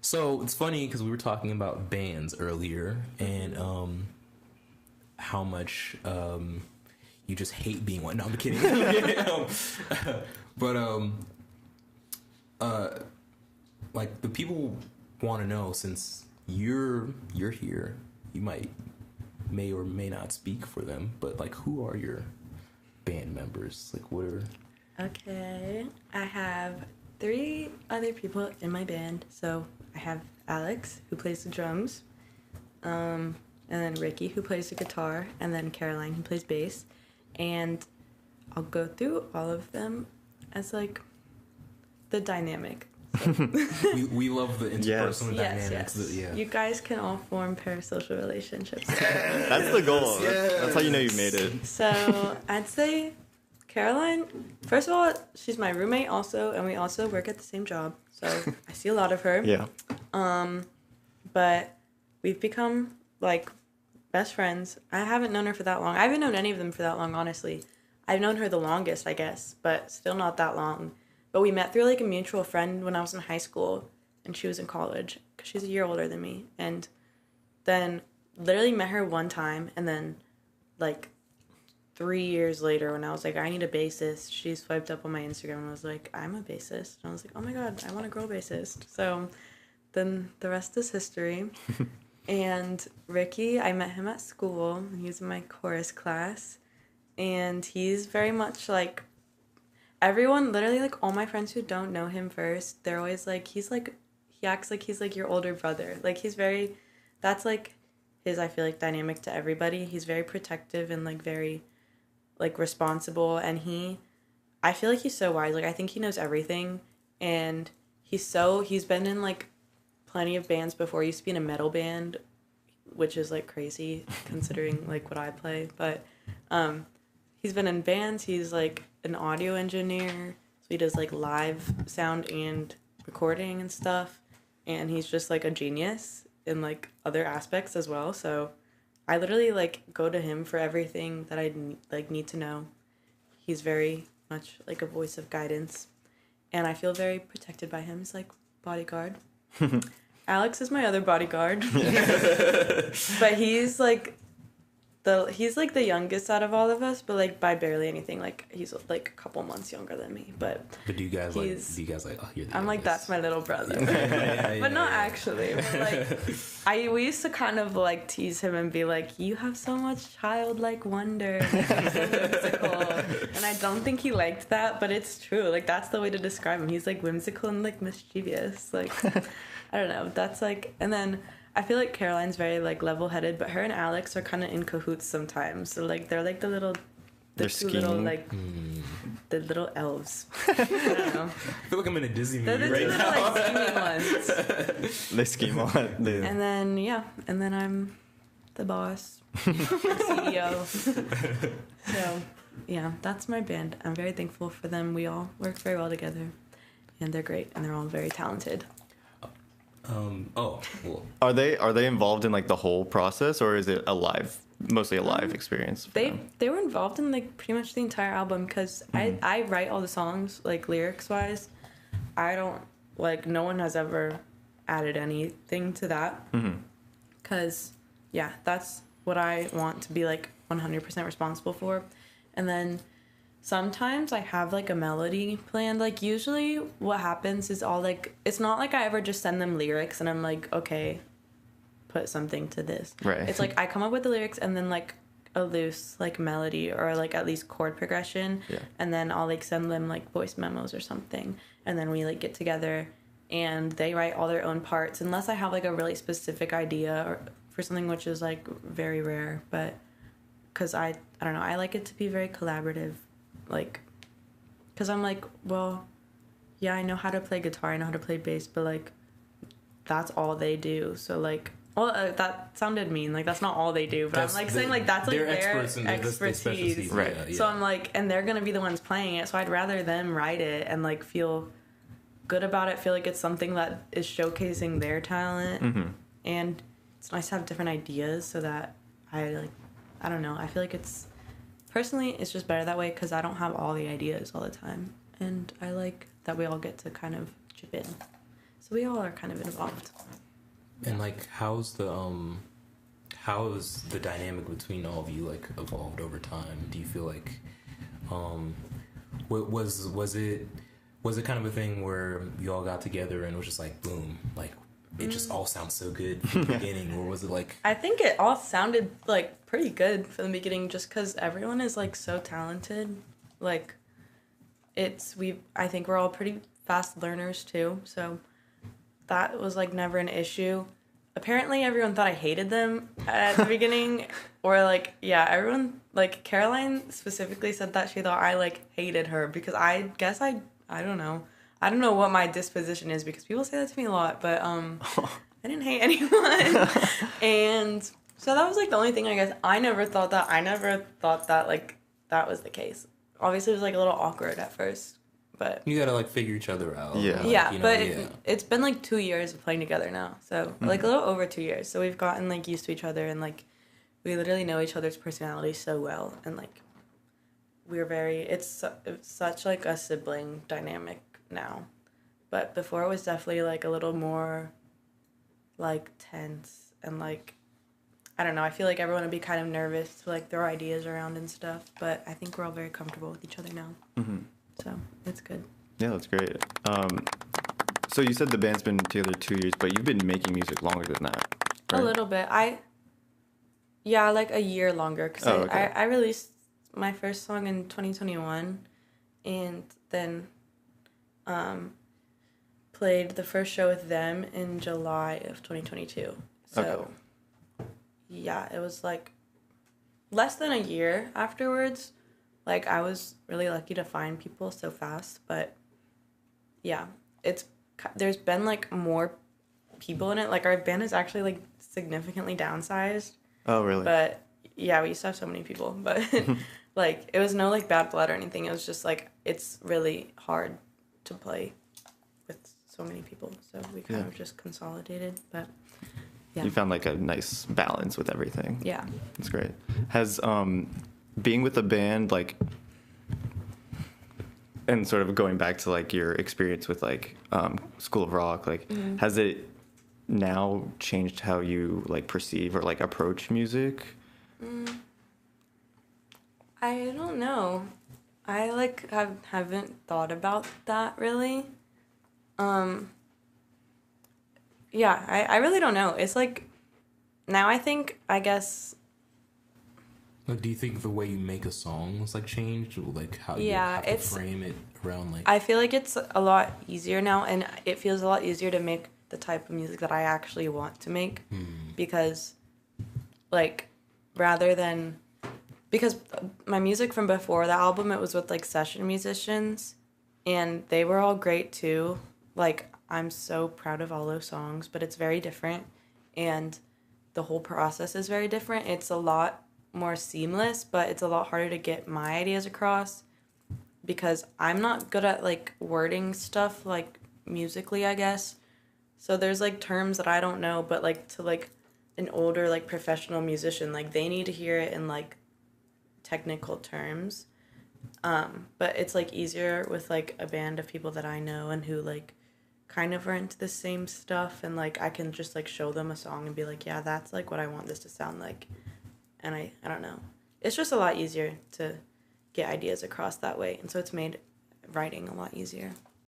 So it's funny because we were talking about bands earlier and how much you just hate being one. No, I'm kidding. But like the people want to know, since you're here, you may or may not speak for them, but like, who are your band members? Like, what are... Okay, I have 3 other people in my band. So I have Alex, who plays the drums, and then Ricky, who plays the guitar, and then Caroline, who plays bass. And I'll go through all of them as like the dynamic. So. we love the interpersonal dynamics. Yes. Yeah. You guys can all form parasocial relationships. That's the goal. Yes. That's how you know you made it. So I'd say Caroline, first of all, she's my roommate also, and we also work at the same job. So I see a lot of her. Yeah. But we've become like best friends. I haven't known her for that long. I haven't known any of them for that long, honestly. I've known her the longest, I guess, but still not that long. But we met through like a mutual friend when I was in high school, and she was in college because she's a year older than me. And then literally met her one time, and then like 3 years later, when I was like, I need a bassist, she swiped up on my Instagram and was like, I'm a bassist. And I was like, oh my god, I want a girl bassist. So then the rest is history. And Ricky, I met him at school. He was in my chorus class, and he's very much like everyone, literally like all my friends who don't know him first, they're always like, he acts like he's like your older brother. Like that's like his, I feel like, dynamic to everybody. He's very protective and like very like responsible, and I feel like he's so wise. Like I think he knows everything, and he's been in like plenty of bands before. He used to be in a metal band, which is like crazy considering like what I play, but he's been in bands. He's like an audio engineer, so he does like live sound and recording and stuff, and he's just like a genius in like other aspects as well. So I literally like go to him for everything that I like need to know. He's very much like a voice of guidance, and I feel very protected by him. He's like bodyguard. Alex is my other bodyguard. But he's like the youngest out of all of us, but like by barely anything. Like he's like a couple months younger than me. But do you guys like oh, you're the I'm like, that's my little brother. But not actually. But like we used to kind of like tease him and be like, you have so much childlike wonder. You're so whimsical. And I don't think he liked that, but it's true. Like that's the way to describe him. He's like whimsical and like mischievous. Like I don't know. That's like, and then I feel like Caroline's very like level-headed, but her and Alex are kind of in cahoots sometimes. So like they're like the two little like the little elves. I don't know. I feel like I'm in a Disney movie right now. They're the little like scheming ones. They scheme a lot. And then I'm the boss, the CEO. So yeah, that's my band. I'm very thankful for them. We all work very well together, and they're great, and they're all very talented. Well. Are they involved in like the whole process, or is it mostly a live experience? They were involved in like pretty much the entire album, because I write all the songs like lyrics wise. I don't like, no one has ever added anything to that, because yeah, that's what I want to be like 100% responsible for. And then sometimes I have like a melody planned. Like usually what happens is all like, it's not like I ever just send them lyrics and I'm like, okay, put something to this. Right. It's like I come up with the lyrics and then like a loose like melody or like at least chord progression. Yeah. And then I'll like send them like voice memos or something. And then we like get together and they write all their own parts, unless I have like a really specific idea or for something, which is like very rare. But because I don't know, I like it to be very collaborative. Like, because I'm like, well, yeah, I know how to play guitar, I know how to play bass, but like that's all they do. So like, well, that sounded mean, like that's not all they do, but I'm like saying like that's like their expertise, right? Yeah. So I'm like, and they're gonna be the ones playing it, so I'd rather them write it and like feel good about it, feel like it's something that is showcasing their talent. And it's nice to have different ideas, so that I don't know, I feel like personally, it's just better that way, because I don't have all the ideas all the time. And I like that we all get to kind of chip in. So we all are kind of involved. And like, how's the dynamic between all of you like evolved over time? Do you feel like, was it kind of a thing where you all got together and it was just like boom, like it just all sounds so good from the beginning, or was it like? I think it all sounded like pretty good from the beginning, just because everyone is like so talented. Like, I think we're all pretty fast learners too, so that was like never an issue. Apparently everyone thought I hated them at the beginning, or like, yeah, everyone, like Caroline specifically said that she thought I like hated her, because I guess I don't know. I don't know what my disposition is, because people say that to me a lot, but I didn't hate anyone. And so that was like the only thing, I guess. I never thought that like that was the case. Obviously it was like a little awkward at first, but You gotta like figure each other out. Yeah. Like, yeah, you know, but yeah. it's been like 2 years of playing together now, so like a little over 2 years. So we've gotten like used to each other, and like we literally know each other's personalities so well, and like it's such like a sibling dynamic now. But before it was definitely like a little more like tense, and like I don't know, I feel like everyone would be kind of nervous to like throw ideas around and stuff, but I think we're all very comfortable with each other now. So it's good. Yeah, that's great. So you said the band's been together 2 years, but you've been making music longer than that, right? A little bit. Like a year longer, because okay. I released my first song in 2021, and then played the first show with them in July of 2022. So yeah, it was like less than a year afterwards. Like, I was really lucky to find people so fast, but yeah, there's been like more people in it. Like, our band is actually like significantly downsized. Oh, really? But yeah, we used to have so many people, but like it was no like bad blood or anything. It was just like it's really hard to play with so many people, so we kind of just consolidated. But yeah, You found like a nice balance with everything. yeah. That's great. Has being with the band, like, and sort of going back to like your experience with like School of Rock, like, has it now changed how you like perceive or like approach music? I don't know. I like haven't thought about that really. Yeah, I really don't know. It's like now I guess. Like, do you think the way you make a song was like changed, or like how you Yeah, have to frame it around like? I feel like it's a lot easier now, and it feels a lot easier to make the type of music that I actually want to make, because, like, because my music from before the album, it was with like session musicians, and they were all great too. Like, I'm so proud of all those songs, but it's very different, and the whole process is very different. It's a lot more seamless, but it's a lot harder to get my ideas across, because I'm not good at like wording stuff like musically, I guess. So there's like terms that I don't know, but like to like an older like professional musician, like they need to hear it in like technical terms. But it's like easier with like a band of people that I know and who like kind of are into the same stuff, and like I can just like show them a song and be like, yeah, that's like what I want this to sound like. And I don't know. It's just a lot easier to get ideas across that way. And so it's made writing a lot easier.